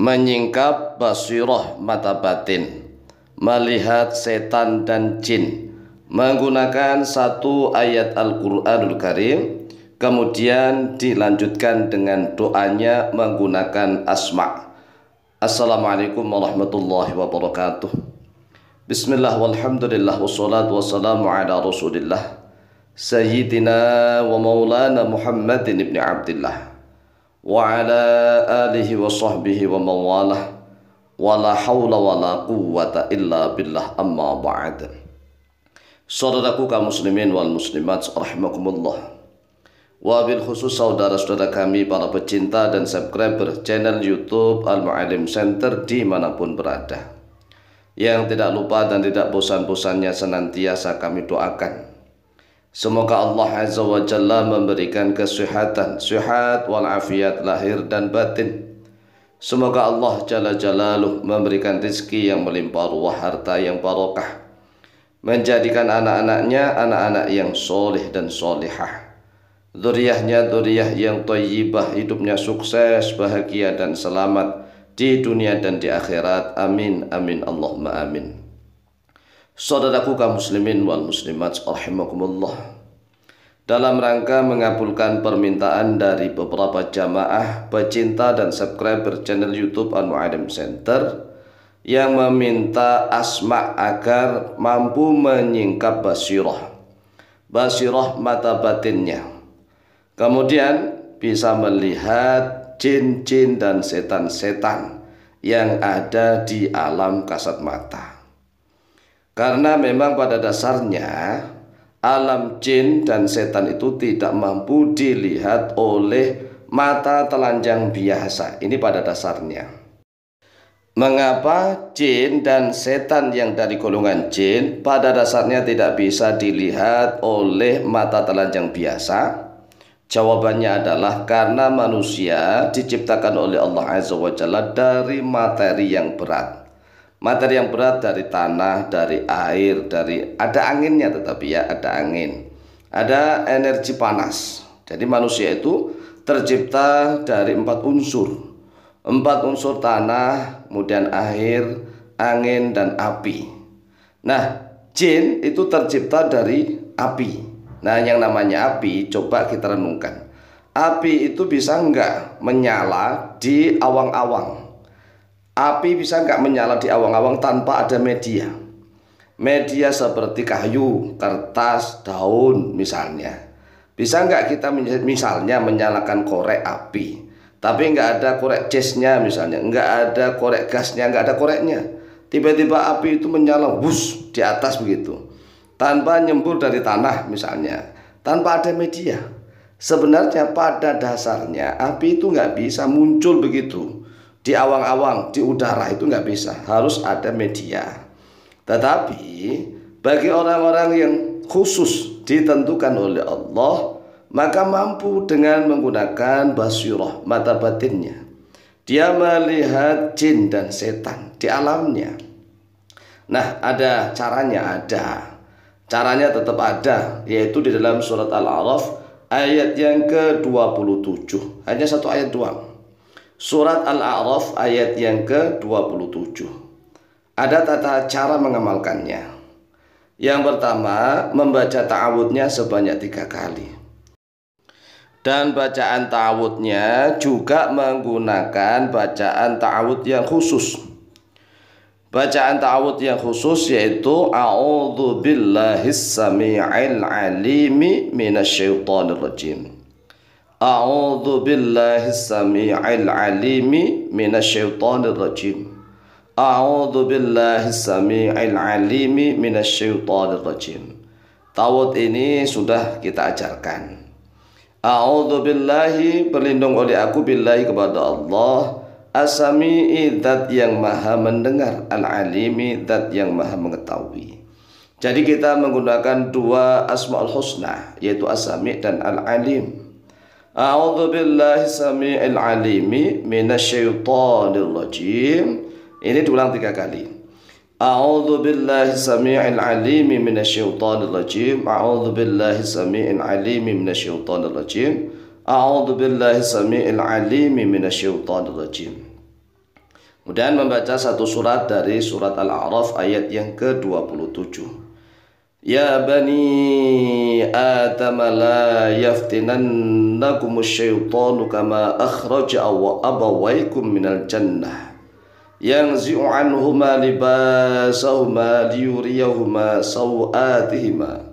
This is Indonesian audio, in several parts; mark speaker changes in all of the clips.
Speaker 1: menyingkap basirah mata batin, melihat setan dan jin, menggunakan satu ayat Al-Quranul Karim, kemudian dilanjutkan dengan doanya menggunakan asma'. Assalamualaikum warahmatullahi wabarakatuh. Bismillah walhamdulillah wassalatu wassalamu ala rasulillah Sayyidina wa maulana Muhammadin ibn Abdillah wa ala alihi wa sahbihi wa mawalah wa la hawla wa la quwwata illa billah, amma ba'd. Saudaraku kaum muslimin wal muslimat rahimakumullah, wabil khusus saudara-saudara kami para pecinta dan subscriber channel YouTube Al-Mu'allim Center dimanapun berada, yang tidak lupa dan tidak bosan-bosannya senantiasa kami doakan semoga Allah Azza wa Jalla memberikan kesehatan, sehat walafiat lahir dan batin. Semoga Allah Jalla Jalaluh memberikan rezeki yang melimpah ruah, harta yang barokah, menjadikan anak-anaknya anak-anak yang soleh dan solehah, dzurriyyahnya dzurriyyah yang thayyibah, hidupnya sukses, bahagia dan selamat di dunia dan di akhirat. Amin amin Allahumma amin. Saudaraku kaum muslimin wal muslimat rahimakumullah, dalam rangka mengabulkan permintaan dari beberapa jamaah pecinta dan subscriber channel YouTube Al-Mu'allim Center yang meminta asma agar mampu menyingkap basirah mata batinnya, kemudian bisa melihat jin-jin dan setan-setan yang ada di alam kasat mata. Karena memang pada dasarnya alam jin dan setan itu tidak mampu dilihat oleh mata telanjang biasa. Ini pada dasarnya. Mengapa jin dan setan yang dari golongan jin pada dasarnya tidak bisa dilihat oleh mata telanjang biasa? Jawabannya adalah karena manusia diciptakan oleh Allah Azza wa Jalla dari materi yang berat. Materi yang berat dari tanah, dari air, ada anginnya, tetapi ya ada angin, ada energi panas. Jadi manusia itu tercipta dari empat unsur tanah, kemudian air, angin, dan api. Nah, jin itu tercipta dari api. Nah, yang namanya api, coba kita renungkan. Api itu bisa enggak menyala di awang-awang? Api bisa enggak menyala di awang-awang tanpa ada media? Media seperti kayu, kertas, daun misalnya. Bisa enggak kita misalnya menyalakan korek api, tapi enggak ada korek gasnya misalnya, enggak ada korek gasnya, enggak ada koreknya. Tiba-tiba api itu menyala wus di atas begitu, tanpa nyembur dari tanah misalnya, tanpa ada media. Sebenarnya pada dasarnya api itu nggak bisa muncul begitu di awang-awang, di udara, itu nggak bisa, harus ada media. Tetapi bagi orang-orang yang khusus ditentukan oleh Allah, maka mampu dengan menggunakan basirah mata batinnya, dia melihat jin dan setan di alamnya. Nah, ada caranya, caranya tetap ada, yaitu di dalam surat Al-A'raf ayat yang ke-27. Hanya satu ayat doang. Surat Al-A'raf ayat yang ke-27. Ada tata cara mengamalkannya. Yang pertama, membaca ta'awudnya sebanyak 3 kali. Dan bacaan ta'awudnya juga menggunakan bacaan ta'awud yang khusus. Bacaan ta'awud yang khusus yaitu a'udzu billahis samii'il 'alimi minasyaitonir rajim. A'udzu billahis samii'il 'alimi minasyaitonir rajim. A'udzu billahis samii'il 'alimi minasyaitonir rajim. Ta'awud ini sudah kita ajarkan. A'udzu billahi, berlindung oleh aku, billahi kepada Allah, as-sami'i, zat yang maha mendengar, al-alimi, zat yang maha mengetahui. Jadi kita menggunakan dua asmaul husna, yaitu as-sami' dan al-alim. A'udzu billahi sami'il alimi minasyaitonir rajim. Ini diulang 3 kali. A'udzu billahi sami'il alimi minasyaitonir rajim. A'udzu billahi sami'il alimi minasyaitonir rajim. A'udzu billahi sami'il alimi minasyaitonir rajim. Kemudian membaca satu surat dari surat Al-A'raf ayat yang ke-27. Ya bani Adam la yaftinannakumus syaitanu kama akhraja abawaykum minal jannah yanzi'u anhuma libasahuma liyuriyahuma sawatihima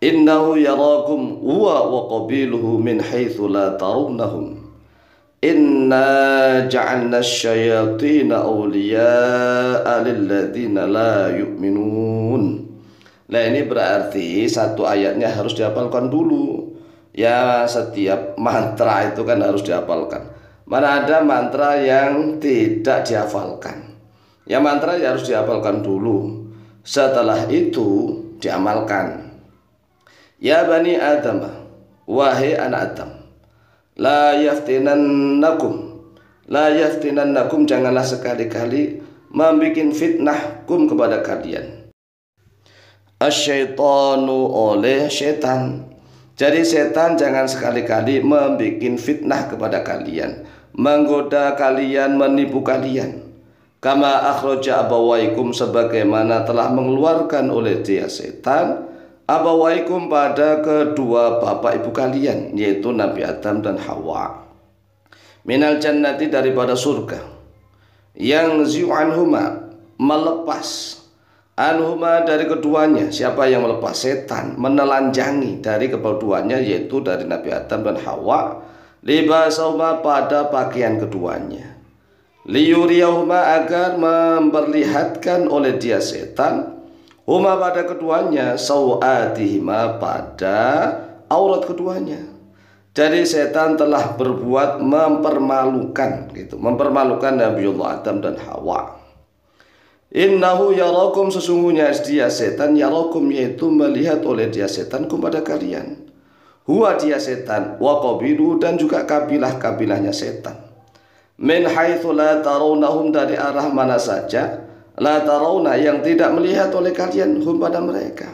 Speaker 1: innahu yarakum huwa wa qabiluhu min haitsu la tarunnahum inna ja'alna asyayatina awliya'a lilladzina la yu'minun. Nah, ini berarti satu ayatnya harus dihafalkan dulu. Ya, setiap mantra itu kan harus dihafalkan. Mana ada mantra yang tidak dihafalkan. Ya, mantra ya harus dihafalkan dulu. Setelah itu diamalkan. Ya bani Adam, wahai anak Adam, la yaftinannakum janganlah sekali-kali membikin fitnahkum kepada kalian. Asyaitanu oleh setan. Jadi setan jangan sekali-kali membikin fitnah kepada kalian, menggoda kalian, menipu kalian. Kama akhraja abawaikum sebagaimana telah mengeluarkan oleh dia setan abawaikum pada kedua bapak ibu kalian, yaitu Nabi Adam dan Hawa, minal jannati daripada surga, yang zi'anhuma melepas, anhuma dari keduanya. Siapa yang melepas? Setan menelanjangi dari keduanya, yaitu dari Nabi Adam dan Hawa, libasahuma pada pakaian keduanya, liyuriyahuma agar memperlihatkan oleh dia setan, huma pada keduanya, sawatihima pada aurat keduanya. Jadi setan telah berbuat mempermalukan gitu, mempermalukan Nabiullah Adam dan Hawa. Innahu yarakum sesungguhnya dia setan, yarakum yaitu melihat oleh dia setan kepada kalian. Huwa dia setan, wa qabilu dan juga kabilah-kabilahnya setan. Min haitsu la tarawnahum dari arah mana saja la tarawna yang tidak melihat oleh kalian hum pada mereka.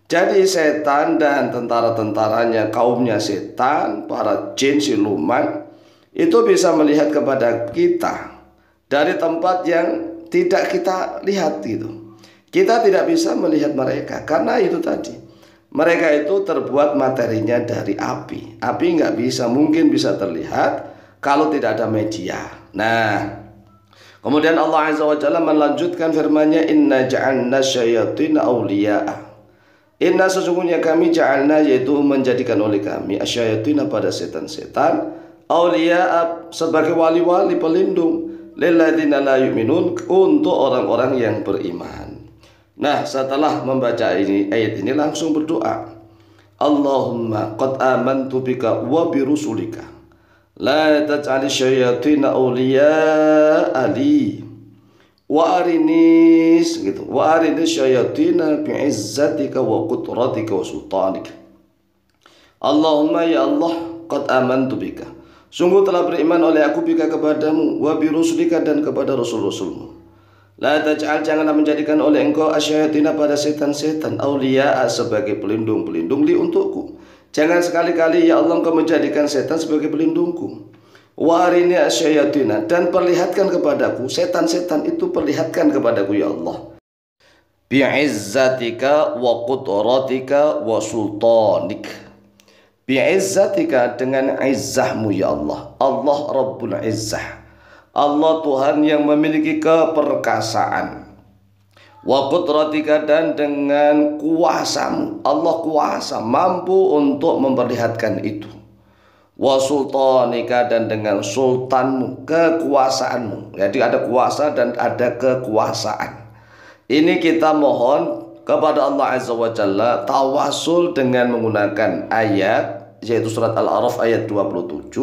Speaker 1: Jadi setan dan tentara-tentaranya, kaumnya setan, para jin siluman itu bisa melihat kepada kita dari tempat yang tidak kita lihat gitu. Kita tidak bisa melihat mereka karena itu tadi, mereka itu terbuat materinya dari api. Api nggak bisa, mungkin bisa terlihat kalau tidak ada media. Nah, kemudian Allah Azza wa Jalla melanjutkan firman-Nya, inna ja'alna syayatina awliya'a. Inna sesungguhnya kami ja'alna yaitu menjadikan oleh kami asyayatina pada setan-setan, awliya'a sebagai wali-wali pelindung, lilladzina la yu'minun untuk orang-orang yang beriman. Nah, setelah membaca ini ayat ini langsung berdoa, Allahumma qad amantu bika wa bi rusulika la taj'al syayatina awliya'a li wa arinis gitu, wa arinis syayatina bi'izzatika wa qudratika wa sultanika. Allahumma ya Allah, qad amantu bika sungguh telah beriman oleh aku bika kepadamu, wa bi rusulika dan kepada rasul-rasulmu. La taj'al janganlah menjadikan oleh engkau asyayatina pada setan-setan awliya'a sebagai pelindung-pelindung li untukku. Jangan sekali-kali ya Allah engkau menjadikan setan sebagai pelindungku. Warini asyayatina dan perlihatkan kepadaku setan-setan itu, perlihatkan kepadaku ya Allah. Bi'izzatika wa qudratika wa sultanik. Bi'izzatika dengan izzahmu ya Allah. Allah Rabbul Izzah. Allah Tuhan yang memiliki keperkasaan. Wa qudratika dan dengan kuasamu. Allah kuasa, mampu untuk memperlihatkan itu. Wa sultanika dan dengan sultanmu, kekuasaanmu. Jadi ada kuasa dan ada kekuasaan. Ini kita mohon kepada Allah Azza wa Jalla tawasul dengan menggunakan ayat, yaitu surat Al-A'raf ayat 27.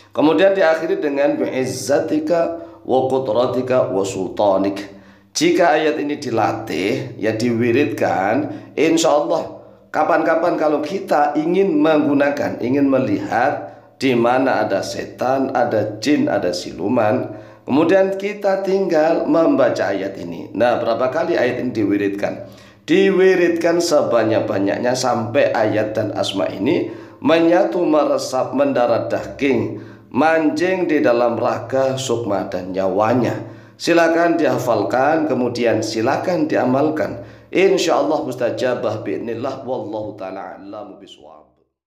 Speaker 1: Kemudian diakhiri dengan bi'izzatika wa qudratika wa sultanik. Jika ayat ini dilatih, ya diwiridkan, insya Allah kapan-kapan kalau kita ingin menggunakan, ingin melihat di mana ada setan, ada jin, ada siluman, kemudian kita tinggal membaca ayat ini. Nah, berapa kali ayat ini diwiridkan? Diwiridkan sebanyak-banyaknya sampai ayat dan asma ini menyatu, meresap, mendarat daging, mancing di dalam raga, sukma dan nyawanya. Silakan dihafalkan, kemudian silakan diamalkan. Insyaallah mustajabah bi'nillah, wallahu ta'ala a'lamu bishawab.